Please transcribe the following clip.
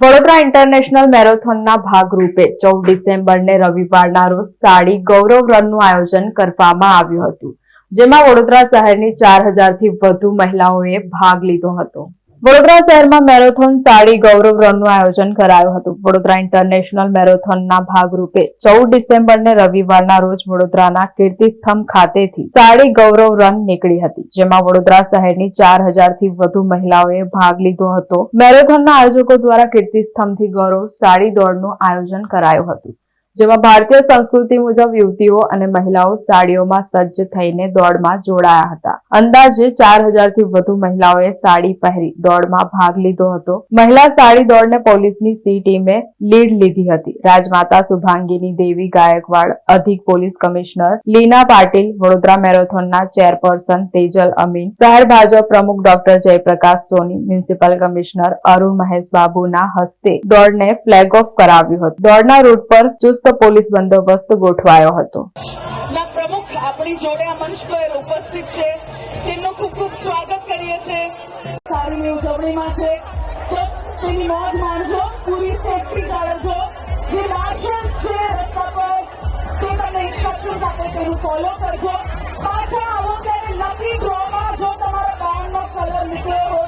Vadodara international મેરેથોનના ભાગરૂપે 14 ડિસેમ્બરને રવિવારના રોજ સાડી ગૌરવ રનનું આયોજન કરવામાં આવ્યું હતું, જેમાં વડોદરા શહેરની 4000 થી વધુ મહિલાઓએ ભાગ લીધો હતો. વડોદરા શહેરમાં મેરેથોન સાડી ગૌરવ રનનું આયોજન કરાયું હતું. વડોદરા ઇન્ટરનેશનલ મેરેથોનના ભાગરૂપે 14 ડિસેમ્બરને રવિવારના રોજ વડોદરાના કીર્તિસ્તંભ ખાતેથી સાડી ગૌરવ રન નીકળી હતી, જેમાં વડોદરા શહેરની 4000 થી વધુ મહિલાઓએ ભાગ લીધો હતો. મેરેથોનના આયોજકો દ્વારા કીર્તિસ્તંભથી ગૌરવ સાડી દોડનું આયોજન કરાયું હતું, જેમાં ભારતીય સંસ્કૃતિ મુજબ યુવતીઓ અને મહિલાઓ સાડીઓમાં સજ્જ થઈને દોડમાં જોડાયા હતા. અંદાજે 4000 થી વધુ મહિલાઓએ સાડી પહેરી દોડમાં ભાગ લીધો હતો. મહિલા સાડી દોડને પોલીસની સી ટીમે લીડ લીધી હતી. રાજમાતા શુભાંગીની દેવી ગાયકવાડ, અધિક પોલીસ કમિશનર લીના પાટીલ, વડોદરા મેરેથોનના ચેરપર્સન તેજલ અમીન, શહેર ભાજપ પ્રમુખ ડોક્ટર જયપ્રકાશ સોની, મ્યુનિસિપલ કમિશનર અરુણ મહેશ બાબુના હસ્તે દોડને ફ્લેગ ઓફ કરાવ્યું હતું. દોડના રૂટ પર ચુસ્ત પોલીસ બંદોબસ્ત ગોઠવાયો હતો. પ્રમુખ આપણી જોડે આ મંચ પર ઉપસ્થિત છે, તેમનું ખૂબ ખૂબ સ્વાગત કરીએ છીએ. સાડીની ઉજવણીમાં છે તો તેની મોજ માણજો, પૂરી સેફટી જાળવજો. જે માર્શલ્સ છે રસ્તા પર તે તમને ઇન્સ્ટ્રક્શન્સ આપે તેનું ફોલો કરજો. પાછા આવો ત્યારે લકી ડ્રોમાં જો તમારા બેન્ડનો કલર નીકળ્યો